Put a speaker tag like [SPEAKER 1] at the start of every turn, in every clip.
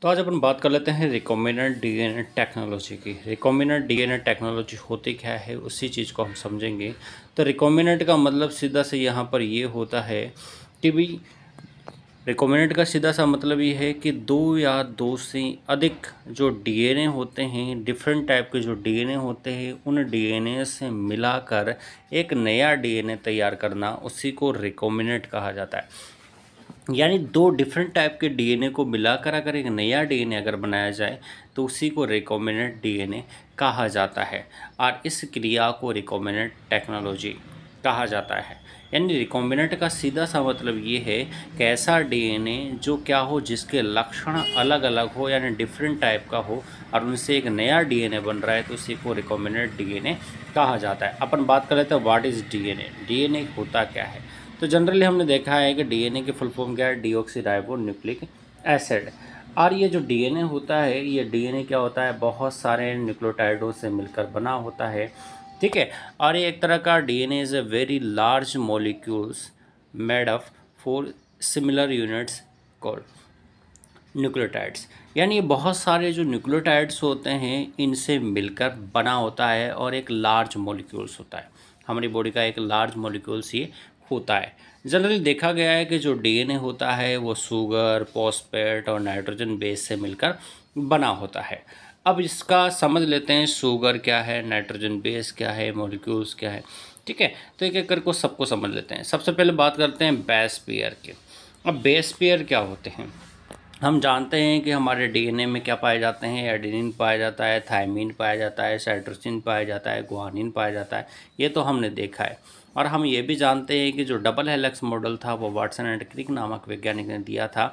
[SPEAKER 1] तो आज अपन बात कर लेते हैं रिकॉम्बिनेंट डीएनए टेक्नोलॉजी की। रिकॉम्बिनेंट डीएनए टेक्नोलॉजी होती क्या है, उसी चीज़ को हम समझेंगे। तो रिकॉम्बिनेंट का मतलब सीधा से यहाँ पर ये होता है कि भाई रिकॉम्बिनेंट का सीधा सा मतलब ये है कि दो या दो से अधिक जो डीएनए होते हैं, डिफरेंट टाइप के जो डीएनए होते हैं, उन डीएनए से मिलाकर एक नया डीएनए तैयार करना, उसी को रिकॉम्बिनेंट कहा जाता है। यानी दो डिफरेंट टाइप के डीएनए को मिलाकर अगर एक नया डीएनए अगर बनाया जाए तो उसी को रिकॉम्बिनेंट डीएनए कहा जाता है और इस क्रिया को रिकॉम्बिनेंट टेक्नोलॉजी कहा जाता है। यानी रिकॉम्बिनेंट का सीधा सा मतलब ये है कि ऐसा डीएनए जो क्या हो, जिसके लक्षण अलग अलग हो, यानी डिफरेंट टाइप का हो और उनसे एक नया डीएनए बन रहा है तो उसी को रिकॉम्बिनेंट डीएनए कहा जाता है। अपन बात कर लेते हैं व्हाट इज़ डीएनए। डीएनए होता क्या है। तो जनरली हमने देखा है कि डीएनए की फुल फॉर्म क्या है, डीऑक्सी न्यूक्लिक एसिड। और ये जो डीएनए होता है, ये डीएनए क्या होता है, बहुत सारे न्यूक्लियोटाइडों से मिलकर बना होता है, ठीक है। और ये एक तरह का DNA is a very large molecules made of 4 similar units called nucleotides. यानी ये बहुत सारे जो न्यूक्लियोटाइड्स होते हैं इनसे मिलकर बना होता है और एक लार्ज मॉलिक्यूल्स होता है। हमारी बॉडी का एक लार्ज मॉलिक्यूल्स ये होता है। जनरली देखा गया है कि जो डीएनए होता है वो शुगर, फॉस्फेट और नाइट्रोजन बेस से मिलकर बना होता है। अब इसका समझ लेते हैं, शुगर क्या है, नाइट्रोजन बेस क्या है, मॉलिक्यूल्स क्या है, ठीक है। तो एक एक करके सबको समझ लेते हैं। सबसे पहले बात करते हैं बेस पेयर की। अब बेस पेयर क्या होते हैं। हम जानते हैं कि हमारे डीएनए में क्या पाए जाते हैं, एडेनिन पाया जाता है, थायमिन पाया जाता है, साइटोसिन पाया जाता है, ग्वानिन पाया जाता है। ये तो हमने देखा है। और हम ये भी जानते हैं कि जो डबल हेलिक्स मॉडल था वो वाटसन एंड क्रिक नामक वैज्ञानिक ने दिया था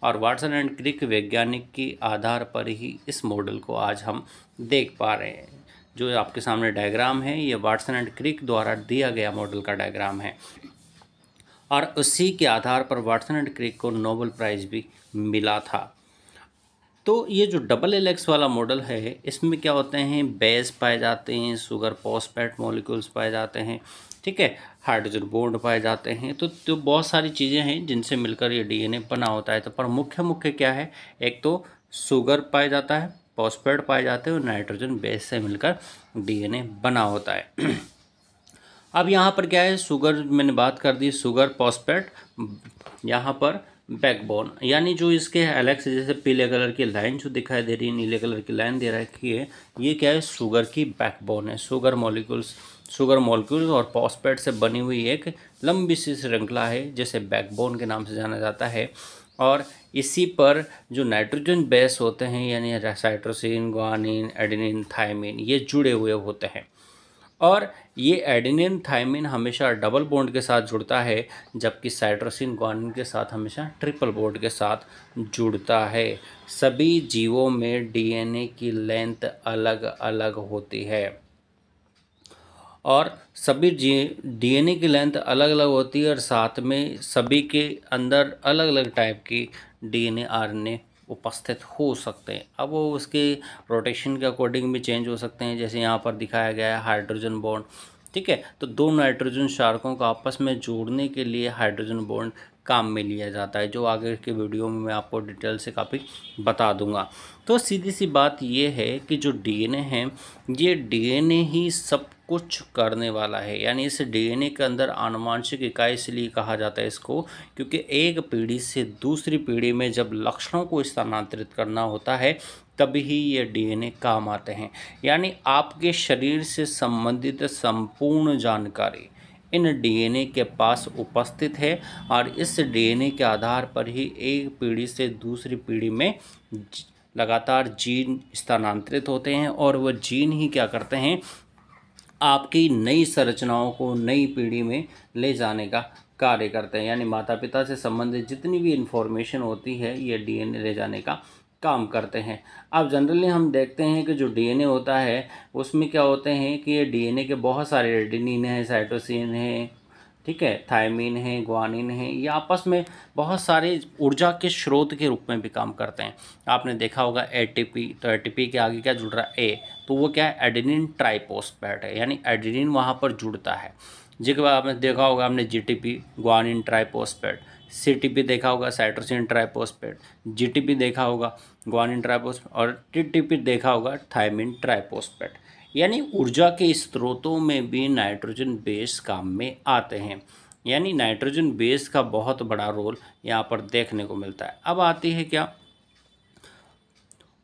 [SPEAKER 1] और वाटसन एंड क्रिक वैज्ञानिक के आधार पर ही इस मॉडल को आज हम देख पा रहे हैं। जो आपके सामने डायग्राम है ये वाटसन एंड क्रिक द्वारा दिया गया मॉडल का डायग्राम है और उसी के आधार पर वाटसन एंड क्रिक को नोबेल प्राइज़ भी मिला था। तो ये जो डबल हेलिक्स वाला मॉडल है इसमें क्या होते हैं, बेस पाए जाते हैं, शुगर फॉस्फेट मॉलिक्यूल्स पाए जाते हैं, ठीक है, हाइड्रोजन बॉन्ड पाए जाते हैं। तो बहुत सारी चीज़ें हैं जिनसे मिलकर ये डीएनए बना होता है। तो पर मुख्य मुख्य क्या है, एक तो शुगर पाया जाता है, फॉस्फेट पाए जाते हैं और नाइट्रोजन बेस से मिलकर डीएनए बना होता है। अब यहाँ पर क्या है, शुगर मैंने बात कर दी, शुगर फॉस्फेट, यहाँ पर बैकबोन, यानी जो इसके हेलिक्स जैसे पीले कलर की लाइन जो दिखाई दे रही है, नीले कलर की लाइन दे रखी है, ये क्या है, शुगर की बैकबोन है। शुगर मॉलिक्यूल्स और फॉस्फेट से बनी हुई एक लंबी सी श्रृंखला है जिसे बैकबोन के नाम से जाना जाता है। और इसी पर जो नाइट्रोजन बेस होते हैं यानी साइटोसिन, ग्वानिन, एडेनिन, थायमिन, ये जुड़े हुए होते हैं। और ये एडेनिन थायमिन हमेशा डबल बॉन्ड के साथ जुड़ता है, जबकि साइटोसिन ग्वानिन के साथ हमेशा ट्रिपल बॉन्ड के साथ जुड़ता है। सभी जीवों में डीएनए की लेंथ अलग अलग होती है और सभी डीएनए की लेंथ अलग अलग होती है और साथ में सभी के अंदर अलग अलग टाइप की डीएनए आरएनए उपस्थित हो सकते हैं। अब वो उसके रोटेशन के अकॉर्डिंग भी चेंज हो सकते हैं। जैसे यहाँ पर दिखाया गया है हाइड्रोजन बॉन्ड, ठीक है। तो दो नाइट्रोजन शार्कों को आपस में जोड़ने के लिए हाइड्रोजन बॉन्ड काम में लिया जाता है, जो आगे के वीडियो में मैं आपको डिटेल से काफ़ी बता दूंगा। तो सीधी सी बात ये है कि जो डीएनए है, ये डीएनए ही सब कुछ करने वाला है। यानी इस डीएनए के अंदर आनुवांशिक इकाई इसलिए कहा जाता है इसको, क्योंकि एक पीढ़ी से दूसरी पीढ़ी में जब लक्षणों को स्थानांतरित करना होता है तभी ही ये डीएनए काम आते हैं। यानी आपके शरीर से संबंधित संपूर्ण जानकारी इन डीएनए के पास उपस्थित है और इस डीएनए के आधार पर ही एक पीढ़ी से दूसरी पीढ़ी में लगातार जीन स्थानांतरित होते हैं और वह जीन ही क्या करते हैं, आपकी नई संरचनाओं को नई पीढ़ी में ले जाने का कार्य करते हैं। यानी माता पिता से संबंधित जितनी भी इन्फॉर्मेशन होती है ये डीएनए ले जाने का काम करते हैं। अब जनरली हम देखते हैं कि जो डीएनए होता है उसमें क्या होते हैं कि ये डीएनए के बहुत सारे एडेनिन है, साइटोसिन है, ठीक है, थायमिन है, ग्वानिन है, ये आपस में बहुत सारे ऊर्जा के स्रोत के रूप में भी काम करते हैं। आपने देखा होगा एटीपी, तो एटीपी के आगे क्या जुड़ रहा है, ए, तो वो क्या है, एडेनिन ट्राइफॉस्फेट है, यानी एडेनिन वहाँ पर जुड़ता है। जिसके बाद आपने देखा होगा, आपने जीटीपी, ग्वानिन ट्राइफॉस्फेट, CTP देखा होगा, साइटोसिन ट्राइफॉस्फेट, GTP देखा होगा, ग्वानिन ट्राइफॉस्फेट, और TTP देखा होगा, थायमिन ट्राइफॉस्फेट। यानी ऊर्जा के स्रोतों में भी नाइट्रोजन बेस काम में आते हैं। यानी नाइट्रोजन बेस का बहुत बड़ा रोल यहाँ पर देखने को मिलता है। अब आती है क्या,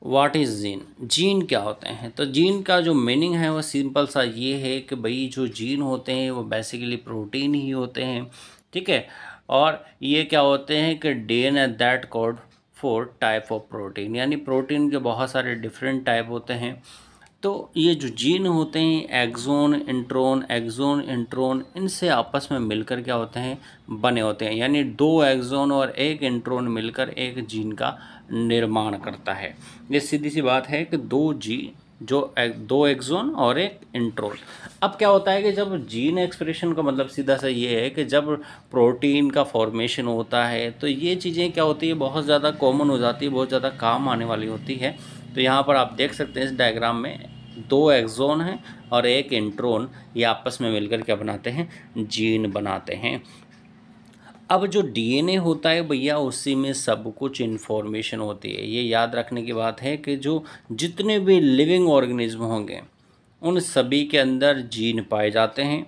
[SPEAKER 1] व्हाट इज़ जीन, जीन क्या होते हैं। तो जीन का जो मीनिंग है वो सिंपल सा ये है कि भाई जो जीन होते हैं वो बेसिकली प्रोटीन ही होते हैं, ठीक है। और ये क्या होते हैं कि DNA that code for type of protein, यानी प्रोटीन के बहुत सारे डिफरेंट टाइप होते हैं। तो ये जो जीन होते हैं एक्सोन इंट्रोन इनसे आपस में मिलकर क्या होते हैं, बने होते हैं। यानी 2 एक्सोन और 1 इंट्रोन मिलकर एक जीन का निर्माण करता है। ये सीधी सी बात है कि 2 एक्सोन और 1 इंट्रोन। अब क्या होता है कि जब जीन एक्सप्रेशन का मतलब सीधा सा ये है कि जब प्रोटीन का फॉर्मेशन होता है तो ये चीज़ें क्या होती है, बहुत ज़्यादा कॉमन हो जाती है, बहुत ज़्यादा काम आने वाली होती है। तो यहाँ पर आप देख सकते हैं इस डायग्राम में 2 एक्सोन हैं और 1 इंट्रोन, ये आपस में मिलकर क्या बनाते हैं, जीन बनाते हैं। अब जो DNA होता है भैया उसी में सब कुछ इन्फॉर्मेशन होती है। ये याद रखने की बात है कि जो जितने भी लिविंग ऑर्गेनिज्म होंगे उन सभी के अंदर जीन पाए जाते हैं,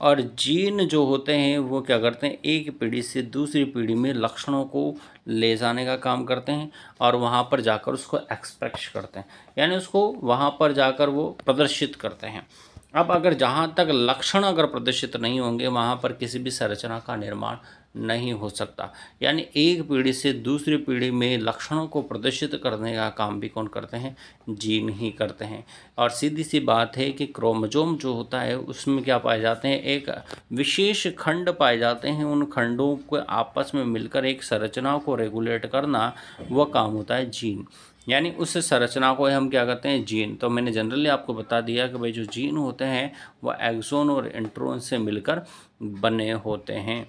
[SPEAKER 1] और जीन जो होते हैं वो क्या करते हैं, एक पीढ़ी से दूसरी पीढ़ी में लक्षणों को ले जाने का काम करते हैं और वहाँ पर जाकर उसको एक्सप्रेस करते हैं, यानी उसको वहाँ पर जाकर वो प्रदर्शित करते हैं। अब अगर जहाँ तक लक्षण अगर प्रदर्शित नहीं होंगे वहाँ पर किसी भी संरचना का निर्माण नहीं हो सकता। यानी एक पीढ़ी से दूसरी पीढ़ी में लक्षणों को प्रदर्शित करने का काम भी कौन करते हैं, जीन ही करते हैं। और सीधी सी बात है कि क्रोमोसोम जो होता है उसमें क्या पाए जाते हैं, एक विशेष खंड पाए जाते हैं। उन खंडों को आपस में मिलकर एक संरचना को रेगुलेट करना वह काम होता है जीन। यानी उस संरचना को हम क्या कहते हैं, जीन। तो मैंने जनरली आपको बता दिया कि भाई जो जीन होते हैं वह एक्सोन और इंट्रोन से मिलकर बने होते हैं।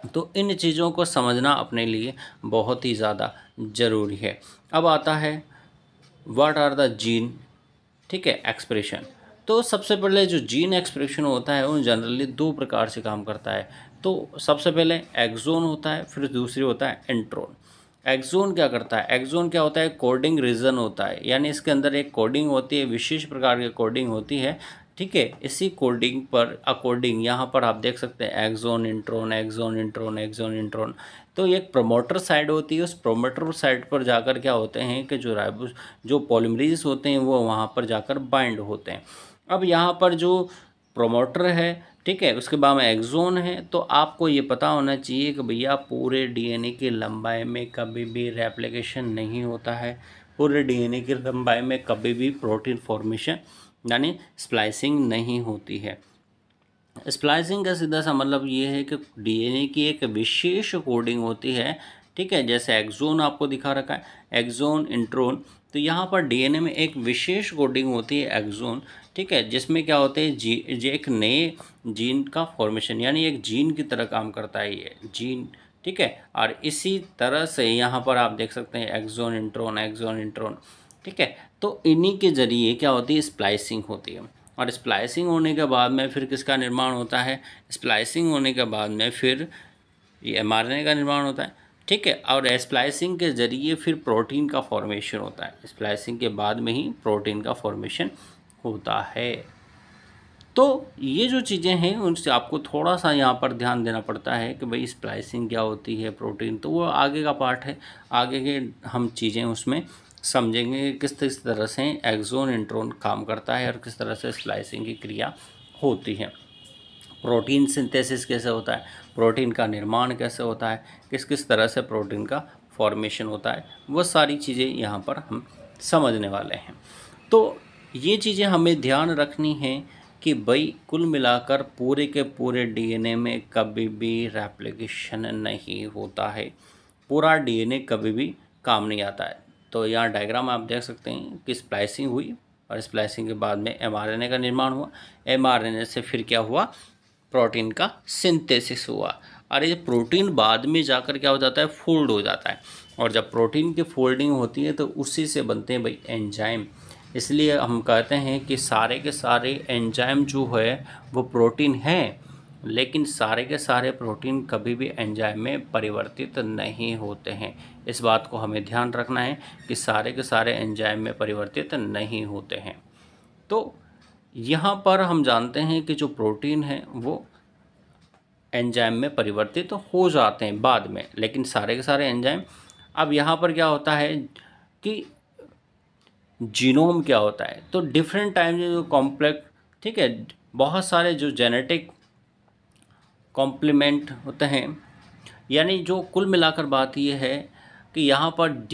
[SPEAKER 1] तो इन चीज़ों को समझना अपने लिए बहुत ही ज़्यादा ज़रूरी है। अब आता है व्हाट आर द जीन, ठीक है, एक्सप्रेशन। तो सबसे पहले जो जीन एक्सप्रेशन होता है वो जनरली 2 प्रकार से काम करता है। तो सबसे पहले एक्सोन होता है, फिर दूसरी होता है इंट्रोन। एक्सोन क्या करता है, एक्सोन क्या होता है, कोडिंग रीजन होता है। यानी इसके अंदर एक कोडिंग होती है, विशेष प्रकार की कोडिंग होती है, ठीक है। इसी कोडिंग पर अकॉर्डिंग यहाँ पर आप देख सकते हैं exon intron, exon intron, exon intron. तो एक प्रोमोटर साइड होती है, उस प्रोमोटर साइड पर जाकर क्या होते हैं कि जो पॉलीमरेज होते हैं वो वहाँ पर जाकर बाइंड होते हैं। अब यहाँ पर जो प्रोमोटर है, ठीक है, उसके बाद में एक्सोन है। तो आपको ये पता होना चाहिए कि भैया पूरे DNA की लंबाई में कभी भी रेप्लिकेशन नहीं होता है, पूरे DNA की लंबाई में कभी भी प्रोटीन फॉर्मेशन यानी स्प्लाइसिंग नहीं होती है। स्प्लाइसिंग का सीधा सा मतलब ये है कि DNA की एक विशेष कोडिंग होती है, ठीक है। जैसे एक्सोन आपको दिखा रखा है, एक्सोन इंट्रोन। तो यहाँ पर DNA में एक विशेष कोडिंग होती है एक्सोन, ठीक है, जिसमें क्या होते हैं एक नए जीन का फॉर्मेशन, यानी एक जीन की तरह काम करता है ये जीन, ठीक है। और इसी तरह से यहाँ पर आप देख सकते हैं एक्सोन इंट्रोन, ठीक है। तो इन्हीं के जरिए क्या होती है, स्प्लाइसिंग होती है। और स्प्लाइसिंग होने के बाद में फिर किसका निर्माण होता है, स्प्लाइसिंग होने के बाद में फिर ये mRNA का निर्माण होता है, ठीक है। और स्प्लाइसिंग के जरिए फिर प्रोटीन का फॉर्मेशन होता है, स्प्लाइसिंग के बाद में ही प्रोटीन का फॉर्मेशन होता है। तो ये जो चीज़ें हैं उनसे आपको थोड़ा सा यहाँ पर ध्यान देना पड़ता है कि भाई स्प्लाइसिंग क्या होती है, प्रोटीन, तो वो आगे का पार्ट है, आगे के हम चीज़ें उसमें समझेंगे किस तरह से एक्सोन इंट्रोन काम करता है और किस तरह से स्प्लाइसिंग की क्रिया होती है। प्रोटीन सिंथेसिस कैसे होता है, प्रोटीन का निर्माण कैसे होता है, किस किस तरह से प्रोटीन का फॉर्मेशन होता है, वो सारी चीज़ें यहाँ पर हम समझने वाले हैं। तो ये चीज़ें हमें ध्यान रखनी है कि भाई कुल मिलाकर पूरे के पूरे DNA में कभी भी रेप्लिकेशन नहीं होता है, पूरा DNA कभी भी काम नहीं आता है। तो यहाँ डायग्राम आप देख सकते हैं कि स्प्लाइसिंग हुई और स्प्लाइसिंग के बाद में mRNA का निर्माण हुआ, mRNA से फिर क्या हुआ, प्रोटीन का सिंथेसिस हुआ। और ये प्रोटीन बाद में जाकर क्या हो जाता है, फोल्ड हो जाता है। और जब प्रोटीन की फोल्डिंग होती है तो उसी से बनते हैं भाई एंजाइम। इसलिए हम कहते हैं कि सारे के सारे एंजाइम जो है वो प्रोटीन है, लेकिन सारे के सारे प्रोटीन कभी भी एंजाइम में परिवर्तित नहीं होते हैं। इस बात को हमें ध्यान रखना है कि सारे के सारे एंजाइम में परिवर्तित नहीं होते हैं। तो यहाँ पर हम जानते हैं कि जो प्रोटीन है वो एंजाइम में परिवर्तित तो हो जाते हैं बाद में, लेकिन सारे के सारे एंजाइम। अब यहाँ पर क्या होता है कि जीनोम क्या होता है, तो डिफरेंट टाइम जो कॉम्प्लेक्स, ठीक है, बहुत सारे जो जेनेटिक कॉम्प्लीमेंट होते हैं, यानी जो कुल मिलाकर बात ये है कि यहाँ पर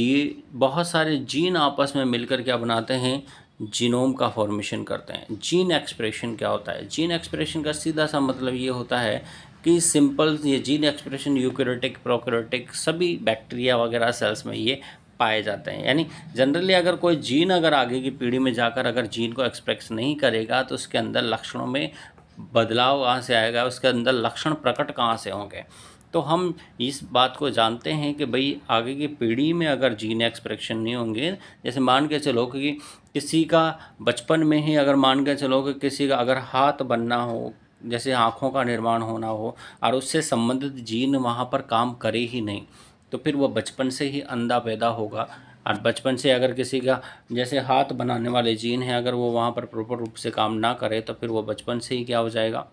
[SPEAKER 1] बहुत सारे जीन आपस में मिलकर क्या बनाते हैं, जीनोम का फॉर्मेशन करते हैं। जीन एक्सप्रेशन क्या होता है, जीन एक्सप्रेशन का सीधा सा मतलब ये होता है कि सिंपल ये जीन एक्सप्रेशन यूकैरियोटिक प्रोकैरियोटिक सभी बैक्टीरिया वगैरह सेल्स में ये पाए जाते हैं। यानी जनरली अगर कोई जीन अगर आगे की पीढ़ी में जाकर अगर जीन को एक्सप्रेस नहीं करेगा तो उसके अंदर लक्षणों में बदलाव कहाँ से आएगा, उसके अंदर लक्षण प्रकट कहाँ से होंगे। तो हम इस बात को जानते हैं कि भाई आगे की पीढ़ी में अगर जीन एक्सप्रेशन नहीं होंगे, जैसे मान के चलो कि किसी का बचपन में ही अगर मान के चलो कि किसी का अगर हाथ बनना हो, जैसे आँखों का निर्माण होना हो, और उससे संबंधित जीन वहाँ पर काम करे ही नहीं, तो फिर वह बचपन से ही अंधा पैदा होगा। और बचपन से अगर किसी का जैसे हाथ बनाने वाले जीन है अगर वो वहाँ पर प्रॉपर रूप से काम ना करे तो फिर वो बचपन से ही क्या हो जाएगा,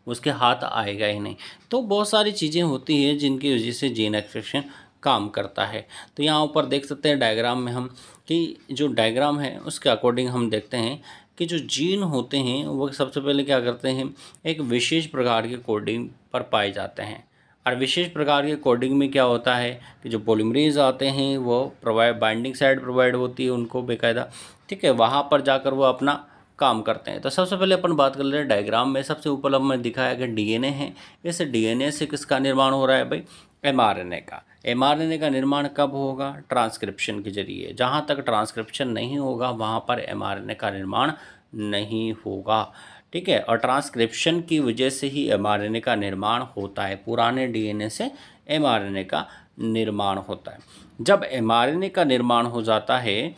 [SPEAKER 1] उसके हाथ आएगा ही नहीं। तो बहुत सारी चीज़ें होती हैं जिनकी वजह से जीन एक्सप्रेशन काम करता है। तो यहाँ ऊपर देख सकते हैं डायग्राम में हम कि जो डायग्राम है उसके अकॉर्डिंग हम देखते हैं कि जो जीन होते हैं वो सबसे पहले क्या करते हैं, एक विशेष प्रकार के कोडिंग पर पाए जाते हैं। और विशेष प्रकार के कोडिंग में क्या होता है कि जो पॉलीमरेज आते हैं वो बाइंडिंग साइट प्रोवाइड होती है उनको बेकायदा, ठीक है, वहाँ पर जाकर वो अपना काम करते हैं। तो सबसे पहले अपन बात कर ले रहे हैं डायग्राम में। सबसे ऊपर अब मैं दिखाया कि डीएनए है, इस डीएनए से किसका निर्माण हो रहा है भाई, एमआरएनए का। एमआरएनए का निर्माण कब होगा, ट्रांसक्रिप्शन के जरिए। जहाँ तक ट्रांसक्रिप्शन नहीं होगा वहाँ पर एमआरएनए का निर्माण नहीं होगा, ठीक है। और ट्रांसक्रिप्शन की वजह से ही एमआरएनए का निर्माण होता है, पुराने डीएनए से एमआरएनए का निर्माण होता है। जब एमआरएनए का निर्माण हो जाता है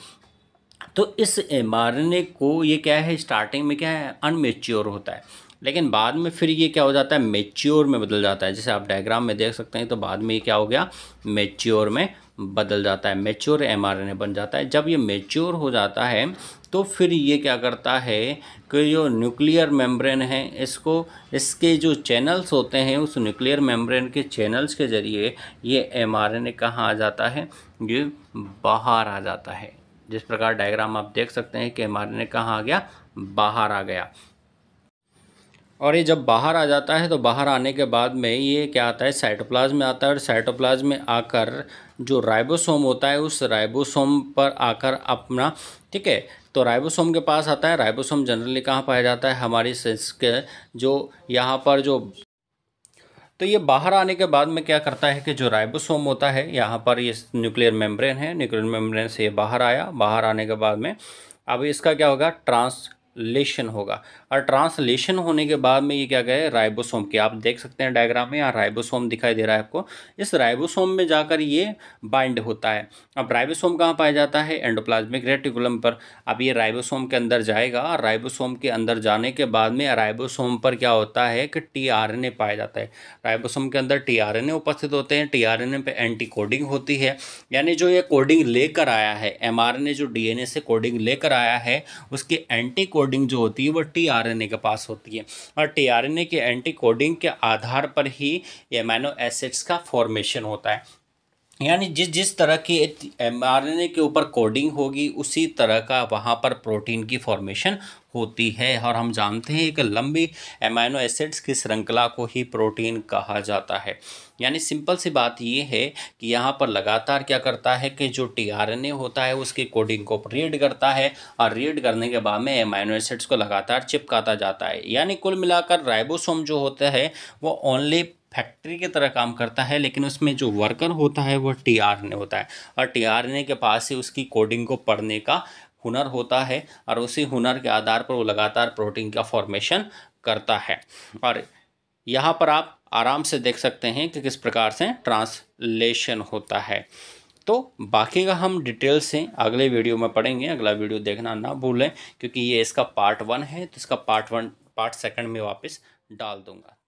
[SPEAKER 1] तो इस एमआरएनए को ये क्या है, स्टार्टिंग में क्या है, अनमेच्योर होता है, लेकिन बाद में फिर ये क्या हो जाता है, मेच्योर में बदल जाता है। जैसे आप डायग्राम में देख सकते हैं तो बाद में ये क्या हो गया, मेच्योर में बदल जाता है, मेच्योर एमआरएनए बन जाता है। जब ये मेच्योर हो जाता है तो फिर ये क्या करता है कि जो न्यूक्लियर मेम्ब्रेन है इसको, इसके जो चैनल्स होते हैं उस न्यूक्लियर मेम्ब्रेन के चैनल्स के ज़रिए ये एमआरएनए कहाँ आ जाता है, ये बाहर आ जाता है। जिस प्रकार डायग्राम आप देख सकते हैं कि एमआरएनए कहाँ आ गया, बाहर आ गया। और ये जब बाहर आ जाता है तो बाहर आने के बाद में ये क्या आता है, साइटोप्लाज्म में आता है। और साइटोप्लाज्म में आकर जो राइबोसोम होता है उस राइबोसोम पर आकर अपना, ठीक है, तो राइबोसोम के पास आता है। राइबोसोम जनरली कहाँ पाया जाता है, हमारी सेल्स के जो यहाँ पर जो, तो ये बाहर आने के बाद में क्या करता है कि जो राइबोसोम होता है यहाँ पर ये न्यूक्लियर मेम्ब्रेन है, न्यूक्लियर मेम्ब्रेन से ये बाहर आया। बाहर आने के बाद में अब इसका क्या होगा, ट्रांसलेशन होगा। और ट्रांसलेशन होने के बाद में ये क्या गए, राइबोसोम के, आप देख सकते हैं डायग्राम में यहाँ राइबोसोम दिखाई दे रहा है आपको। इस राइबोसोम में जाकर ये बाइंड होता है। अब राइबोसोम कहाँ पाया जाता है, एंडोप्लाज्मिक रेटिकुलम पर। अब ये राइबोसोम के अंदर जाएगा। राइबोसोम के अंदर जाने के बाद में राइबोसोम पर क्या होता है कि टीआरएनए पाया जाता है। राइबोसोम के अंदर टीआरएनए उपस्थित होते हैं। टीआरएनए पे एंटी कोडिंग होती है, यानी जो ये कोडिंग लेकर आया है एमआरएनए, जो डीएनए से कोडिंग लेकर आया है उसकी एंटी कोडिंग जो होती है वो टीआरएनए के पास होती है। और टीआरएनए के एंटी कोडिंग के आधार पर ही एमिनो एसिड्स का फॉर्मेशन होता है। यानी जिस जिस तरह की एमआरएनए के ऊपर कोडिंग होगी उसी तरह का वहाँ पर प्रोटीन की फॉर्मेशन होती है। और हम जानते हैं कि लंबी एमिनो एसिड्स की श्रृंखला को ही प्रोटीन कहा जाता है। यानी सिंपल सी बात ये है कि यहाँ पर लगातार क्या करता है कि जो टीआरएनए होता है उसकी कोडिंग को रीड करता है और रीड करने के बाद में एमिनो एसिड्स को लगातार चिपकाता जाता है। यानी कुल मिलाकर राइबोसोम जो होता है वो ओनली फैक्ट्री की तरह काम करता है, लेकिन उसमें जो वर्कर होता है वो टीआरएनए होता है। और टीआरएनए के पास ही उसकी कोडिंग को पढ़ने का हुनर होता है और उसी हुनर के आधार पर वो लगातार प्रोटीन का फॉर्मेशन करता है। और यहाँ पर आप आराम से देख सकते हैं कि किस प्रकार से ट्रांसलेशन होता है। तो बाकी का हम डिटेल से अगले वीडियो में पढ़ेंगे। अगला वीडियो देखना ना भूलें क्योंकि ये इसका पार्ट 1 है, तो इसका पार्ट 2 में वापस डाल दूँगा।